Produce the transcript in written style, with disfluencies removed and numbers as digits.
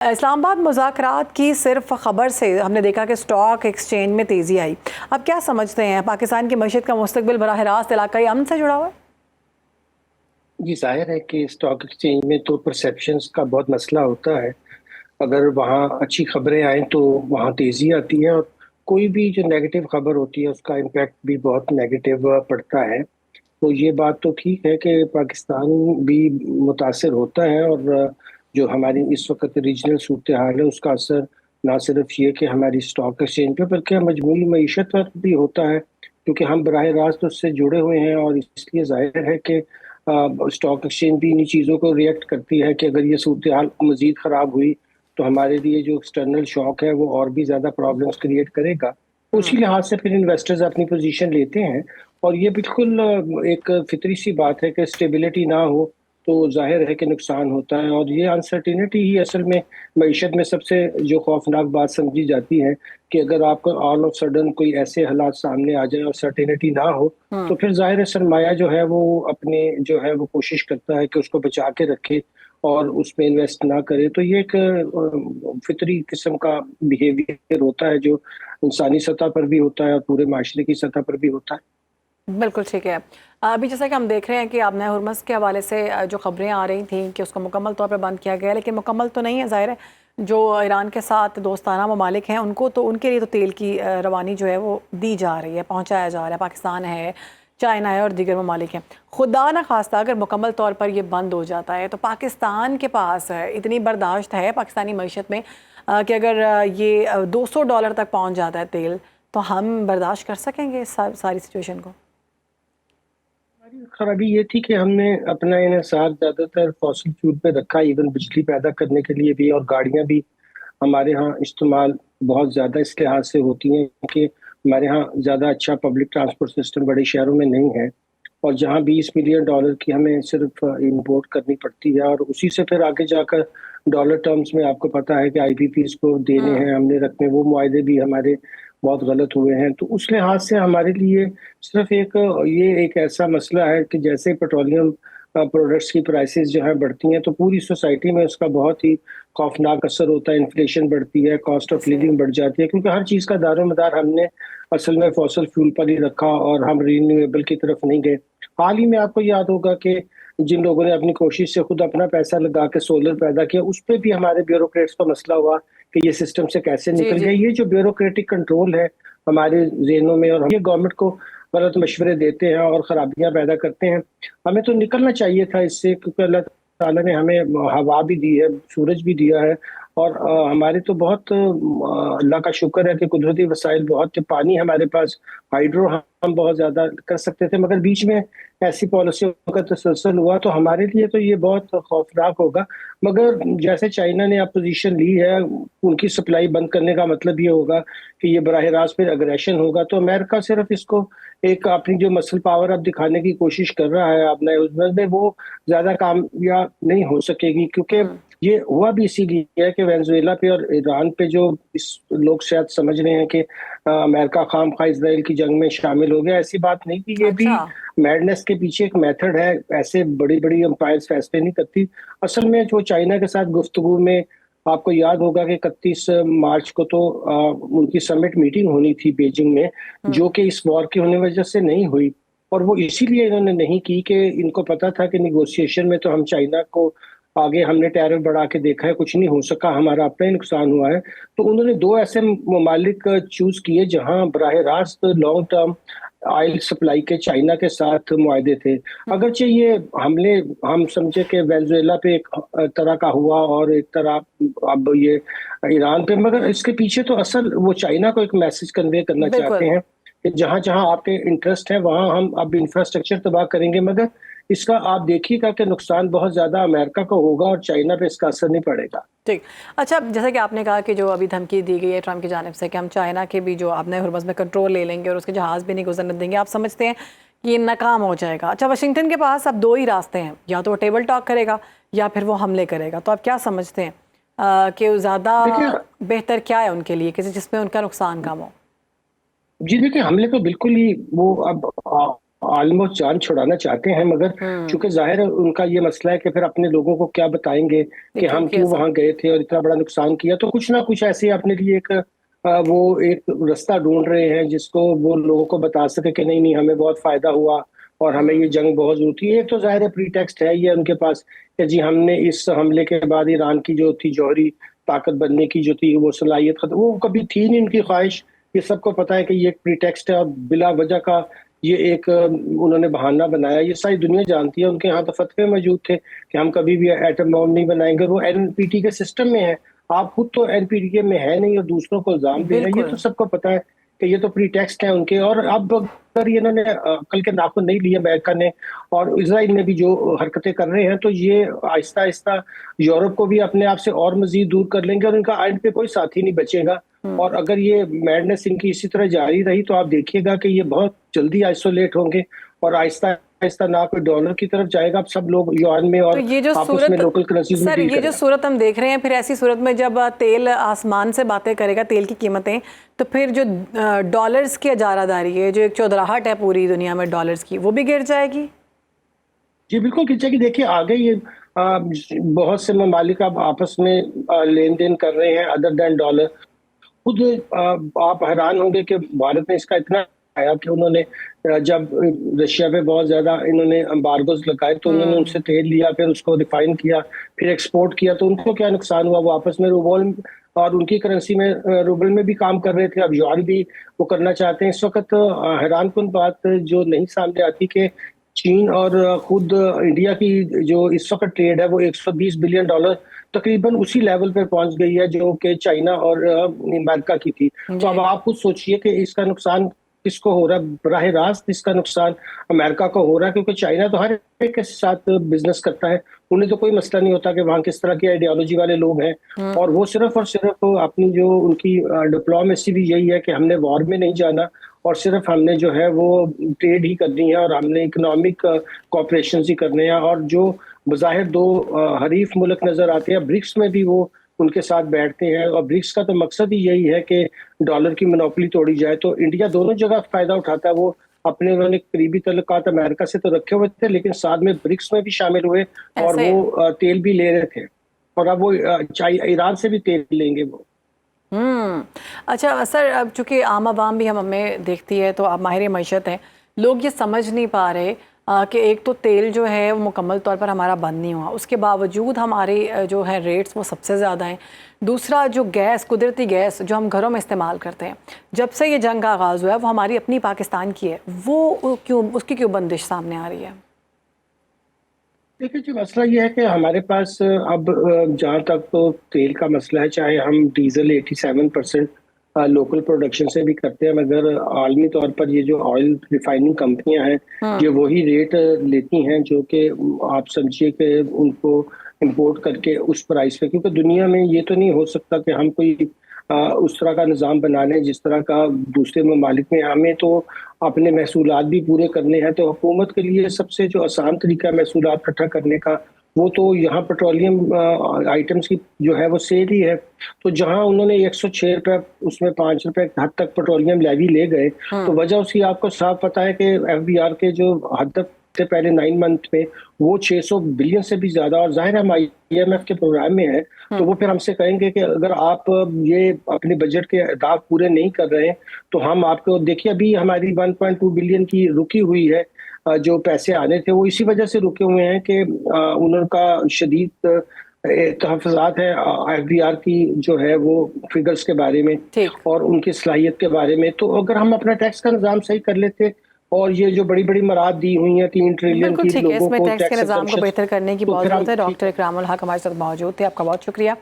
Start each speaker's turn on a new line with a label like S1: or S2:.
S1: इस्लामाबाद मुज़ाकरात की सिर्फ ख़बर से हमने देखा कि स्टॉक एक्सचेंज में तेज़ी आई। अब क्या समझते हैं, पाकिस्तान की मईशत का मुस्तकबिल बराह रास्त इलाकाई अमन से जुड़ा हुआ है?
S2: जी, जाहिर है कि स्टॉक एक्सचेंज में तो परसेप्शंस का बहुत मसला होता है। अगर वहाँ अच्छी खबरें आए तो वहाँ तेज़ी आती है, और कोई भी जो नेगेटिव खबर होती है उसका इम्पैक्ट भी बहुत नेगेटिव पड़ता है। तो ये बात तो ठीक है कि पाकिस्तान भी मुतासर होता है, और जो हमारी इस वक्त रीजनल सूरत हाल है उसका असर ना सिर्फ ये कि हमारी स्टॉक एक्सचेंज पे बल्कि मजमूई मीशत पर भी होता है, क्योंकि हम बराह रास्त उससे जुड़े हुए हैं। और इसलिए जाहिर है कि स्टॉक एक्सचेंज भी इन्हीं चीज़ों को रिएक्ट करती है कि अगर ये सूरत हाल मजीद ख़राब हुई तो हमारे लिए जो एक्सटर्नल शॉक है वो और भी ज़्यादा प्रॉब्लम्स क्रिएट करेगा। तो उसी लिहाज से फिर इन्वेस्टर्स अपनी पोजीशन लेते हैं। और ये बिल्कुल एक फितरी सी बात है कि स्टेबिलिटी ना हो तो जाहिर है कि नुकसान होता है, और ये अनसर्टिनिटी ही असल में मईशत में सबसे जो खौफनाक बात समझी जाती है कि अगर आपको ऑल ऑफ सडन कोई ऐसे हालात सामने आ जाए और सर्टिनिटी ना हो तो फिर जाहिर है सरमाया जो है वो अपने जो है वो कोशिश करता है कि उसको बचा के रखे और उसमें इन्वेस्ट ना करे। तो ये एक फितरी किस्म का बिहेवियर होता है जो इंसानी सतह पर भी होता है और पूरे माशरे की सतह पर भी होता है।
S1: बिल्कुल ठीक है। अभी जैसा कि हम देख रहे हैं कि आपने हुर्मस के हवाले से जो खबरें आ रही थी कि उसको मुकम्मल तौर पर बंद किया गया, लेकिन मुकम्मल तो नहीं है। ज़ाहिर है जो ईरान के साथ दोस्ताना ममालिक हैं उनको तो उनके लिए तो तेल की रवानी जो है वो दी जा रही है, पहुँचाया जा रहा है। पाकिस्तान है, चाइना है और दीगर ममालिक हैं। खुदा न खास्ता अगर मुकम्मल तौर पर ये बंद हो जाता है तो पाकिस्तान के पास इतनी बर्दाश्त है पाकिस्तानी मईशत में कि अगर ये $200 तक पहुँच जाता है तेल, तो हम बर्दाश्त कर सकेंगे इस सारी सिचुएशन को?
S2: हमारी खराबी ये थी कि हमने अपना इन्हिसार ज्यादातर फॉसिल फ्यूल पे रखा, इवन बिजली पैदा करने के लिए भी। और गाड़ियां भी हमारे यहाँ इस्तेमाल बहुत ज़्यादा इस लिहाज से होती हैं कि हमारे यहाँ ज़्यादा अच्छा पब्लिक ट्रांसपोर्ट सिस्टम बड़े शहरों में नहीं है। और जहाँ $20 मिलियन की हमें सिर्फ इंपोर्ट करनी पड़ती है, और उसी से फिर आगे जाकर डॉलर टर्म्स में आपको पता है कि आईपीपीज को देने हैं हमने रखने, वो मुआहदे भी हमारे बहुत गलत हुए हैं। तो उस लिहाज से हमारे लिए सिर्फ एक ये एक ऐसा मसला है कि जैसे पेट्रोलियम प्रोडक्ट्स की प्राइसेस जो है बढ़ती हैं तो पूरी सोसाइटी में उसका बहुत ही खौफनाक असर होता है। इन्फ्लेशन बढ़ती है, कॉस्ट ऑफ
S1: ऐसे
S2: लिविंग बढ़ जाती है, क्योंकि हर चीज़ का दारोमदार हमने असल में फॉसल फ्यूल पर ही रखा और हम रीन्यूएबल की तरफ नहीं गए। हाल ही में आपको याद होगा कि जिन लोगों ने अपनी कोशिश से खुद अपना पैसा लगा के सोलर पैदा किया, उस पर भी हमारे ब्यूरोक्रेट्स का मसला हुआ कि ये सिस्टम से कैसे
S1: जी
S2: निकल
S1: जी।
S2: गया। ये जो ब्यूरोक्रेटिक कंट्रोल है हमारे जहनों में, और हम ये गवर्नमेंट को गलत मशवरे देते हैं और खराबियां पैदा करते हैं। हमें तो निकलना चाहिए था इससे, क्योंकि अल्लाह ताला ने हमें हवा भी दी है, सूरज भी दिया है, और हमारे तो बहुत अल्लाह का शुक्र है कि कुदरती वसाइल बहुत थे। पानी हमारे पास, हाइड्रो हम बहुत ज्यादा कर सकते थे, मगर बीच में ऐसी पॉलिसियों का तसलसल हुआ तो हमारे लिए तो ये बहुत खौफनाक होगा। मगर जैसे चाइना ने अब पोजीशन ली है, उनकी सप्लाई बंद करने का मतलब ये होगा कि ये बराह रास्त फिर अग्रेशन होगा। तो अमेरिका सिर्फ इसको एक अपनी जो मसल पावर अब दिखाने की कोशिश कर रहा है अपने उसमें, वो ज्यादा कामयाब नहीं हो सकेगी, क्योंकि ये हुआ भी इसीलिए है कि वेनेजुएला पे और ईरान पे जो इस लोग शायद समझ रहे हैं कि अमेरिका खामखा इसराइल की जंग में शामिल हो गया। ऐसी बात नहीं कि ये भी
S1: अच्छा।
S2: मैडनेस के पीछे एक मेथड है। ऐसे बड़ी बड़ी अंपायर्स फैसले नहीं करती। असल में जो चाइना के साथ गुफ्तगू में आपको याद होगा कि 31 मार्च को तो उनकी समिट मीटिंग होनी थी बीजिंग में, जो कि इस वॉर की होने वजह से नहीं हुई। और वो इसीलिए इन्होंने नहीं की कि इनको पता था कि निगोशिएशन में तो हम चाइना को आगे हमने टैरिफ बढ़ा के देखा है, कुछ नहीं हो सका, हमारा अपना ही नुकसान हुआ है। तो उन्होंने दो ऐसे ममालिक चूज किए जहां बराह रास्त लॉन्ग टर्म ऑयल सप्लाई के चाइना के साथ मुआहदे थे। अगरचे ये हमले हम समझे कि वेनेजुएला पे एक तरह का हुआ और एक तरह अब ये ईरान पे, मगर इसके पीछे तो असल वो चाइना को एक मैसेज कन्वे करना चाहते
S1: बिल्कुल।
S2: हैं कि जहां जहां आपके इंटरेस्ट है वहां हम अब इंफ्रास्ट्रक्चर तबाह करेंगे। मगर इसका आप देखिएगा कि नुकसान बहुत ज्यादा अमेरिका को होगा और चाइना पे इसका असर नहीं पड़ेगा।
S1: ठीक। अच्छा, जैसा कि आपने कहा कि जो अभी धमकी दी गई है ट्रम्प की जानिब से कि हम चाइना के भी जो आपने हुर्मुज़ में कंट्रोल ले लेंगे और उसके जहाज़ भी नहीं गुजरने देंगे, आप समझते हैं कि ये नाकाम हो जाएगा? अच्छा, वाशिंगटन के पास अब दो ही रास्ते हैं, या तो वो टेबल टॉक करेगा या फिर वो हमले करेगा। तो आप क्या समझते हैं कि ज़्यादा
S2: देखिए,
S1: बेहतर क्या है उनके लिए, किसी जिसमें उनका नुकसान कम हो?
S2: जी देखिए, हमले तो बिल्कुल ही वो अब ऑलमोस्ट जान छुड़ाना चाहते हैं, मगर चूंकि जाहिर है उनका ये मसला है कि फिर अपने लोगों को क्या बताएंगे कि हम क्यों वहां गए थे और इतना बड़ा नुकसान किया। तो कुछ ना कुछ ऐसे अपने लिए एक वो एक रास्ता ढूंढ रहे हैं जिसको वो लोगों को बता सके कि नहीं नहीं हमें बहुत फायदा हुआ और हमें ये जंग बहुत जरूरत थी। एक तो जाहिर है प्रीटेक्स्ट है ये उनके पास कि जी हमने इस हमले के बाद ईरान की जो थी जौहरी ताकत बनने की जो थी वो सलाहियत खत्म, वो कभी थी नहीं उनकी ख्वाहिश। ये सबको पता है कि ये एक प्रीटेक्स्ट है और बिला वजह का ये एक उन्होंने बहाना बनाया। ये सारी दुनिया जानती है, उनके यहाँ तो फतवे मौजूद थे कि हम कभी भी एटम बॉम्ब नहीं बनाएंगे। वो एनपीटी के सिस्टम में है, आप खुद तो एनपीटी में है नहीं और दूसरों को इल्जाम दे रहे हैं। ये तो सबको पता है कि ये तो प्रीटेक्स्ट है उनके। और अब अगर इन्होंने कल के नाखुन नहीं लिए अमेरिका ने और इजराइल ने भी जो हरकतें कर रहे हैं, तो ये आहिस्ता आहिस्ता यूरोप को भी अपने आप से और मजीद दूर कर लेंगे और इनका एंड पे कोई साथी नहीं बचेगा। और अगर ये मैडनेस इनकी इसी तरह जारी रही तो आप देखिएगा कि ये बहुत जल्दी आइसोलेट होंगे और आहिस्ता आहिस्ता ना कोई डॉलर की तरफ जाएगा। अब सब लोग युआन में और
S1: तो ये जो
S2: आपस में लोकल करेंसीज में
S1: सर ये जो सूरत हम देख रहे हैं, फिर ऐसी सूरत में जब तेल आसमान से बातें करेगा, तेल की कीमतें, तो फिर जो डॉलर्स की इजारादारी है, जो एक चौधराहट है पूरी दुनिया में डॉलर्स की, वो भी गिर जाएगी।
S2: जी बिल्कुल गिर जाएगी। देखिए आगे ये बहुत से ममालिक अब आपस में लेन देन कर रहे हैं अदर देन डॉलर। खुद आप हैरान होंगे कि भारत ने इसका इतना आया कि उन्होंने जब रशिया पे बहुत ज्यादा इन्होंने एम्बार्गोज लगाए तो उन्होंने उनसे तेल लिया, फिर उसको रिफाइन किया, फिर एक्सपोर्ट किया। तो उनको क्या नुकसान हुआ, वो आपस में रूबल और उनकी करेंसी में रूबल में भी काम कर रहे थे, अब युआन भी वो करना चाहते हैं। इस वक्त हैरानकुन बात जो नहीं सामने आती कि चीन और खुद इंडिया की जो इस वक्त ट्रेड है वो 120 बिलियन डॉलर तकरीबन उसी लेवल पे पहुंच गई है जो कि चाइना और अमेरिका की थी। तो अब आप खुद सोचिए कि इसका नुकसान किसको हो रहा है। बराह रास्त इसका नुकसान अमेरिका को हो रहा है, क्योंकि चाइना तो हर एक के साथ बिजनेस करता है, उन्हें तो कोई मसला नहीं होता कि वहाँ किस तरह की आइडियोलॉजी वाले लोग हैं। और वो सिर्फ और सिर्फ अपनी जो उनकी डिप्लोमेसी भी यही है कि हमने वॉर में नहीं जाना और सिर्फ हमने जो है वो ट्रेड ही करनी है और हमने इकोनॉमिक कॉपरेशन ही करने हैं। और जो बज़ाहिर दो हरीफ मुल्क नजर आते हैं, ब्रिक्स में भी वो उनके साथ बैठते हैं और ब्रिक्स का तो मकसद ही यही है कि डॉलर की मोनोपोली तोड़ी जाए। तो इंडिया दोनों जगह फायदा उठाता है। वो अपने उन्होंने करीबी तल्लुकात अमेरिका से तो रखे हुए थे, लेकिन साथ में ब्रिक्स में भी शामिल हुए और वो तेल भी ले रहे थे और अब वो ईरान से भी तेल लेंगे वो।
S1: अच्छा सर, अब चूंकि आम आवाम भी हमें देखती है, तो आप माहिर मईशत हैं, लोग ये समझ नहीं पा रहे कि एक तो तेल जो है वो मुकम्मल तौर पर हमारा बंद नहीं हुआ, उसके बावजूद हमारे जो है रेट्स वो सबसे ज़्यादा हैं। दूसरा जो गैस, कुदरती गैस जो हम घरों में इस्तेमाल करते हैं, जब से ये जंग का आगाज़ हुआ है वो हमारी अपनी पाकिस्तान की है, वो क्यों, उसकी क्यों बंदिश सामने आ रही है?
S2: देखिए जी मसला ये है कि हमारे पास अब जहाँ तक तो तेल का मसला है, चाहे हम डीजल 87% लोकल प्रोडक्शन से भी करते हैं, मगर आलमी तौर पर ये जो ऑयल रिफाइनिंग कंपनियां हैं ये वही रेट लेती हैं जो कि आप समझिए कि उनको इंपोर्ट करके उस प्राइस पे, क्योंकि दुनिया में ये तो नहीं हो सकता कि हम कोई उस तरह का निज़ाम बना लें जिस तरह का दूसरे ममालिक में। हमें तो अपने महसूलात भी पूरे करने हैं, तो हुकूमत के लिए सबसे जो आसान तरीका है महसूलात इकट्ठा करने का वो तो यहाँ पेट्रोलियम आइटम्स की जो है वो सेल ही है। तो जहाँ उन्होंने 106 रुपए उसमें 5 रुपए हद तक पेट्रोलियम लेवी ले गए, तो वजह उसकी आपको साफ पता है कि FBR के जो हद तक से पहले 9 मंथ में वो 600 बिलियन से भी ज्यादा। और जाहिर है हम IMF के प्रोग्राम में है, तो वो फिर हमसे कहेंगे कि अगर आप ये अपने बजट के अहदाफ पूरे नहीं कर रहे हैं तो हम आपको, देखिए अभी हमारी 1.2 बिलियन की रुकी हुई है जो पैसे आने थे, वो इसी वजह से रुके हुए हैं कि उनका शदीद तहफ़्फ़ुज़ात है FBR की जो है वो फिगर्स के बारे में और उनकी सलाहियत के बारे में। तो अगर हम अपना टैक्स का निज़ाम सही कर लेते और ये जो बड़ी बड़ी मराद दी हुई हैं 3 ट्रिलियन की लोगों को
S1: टैक्स के निज़ाम को बेहतर करने की बहुत जरूरत है। डॉक्टर इकरामुल हक हमारे साथ मौजूद थे, आपका बहुत शुक्रिया।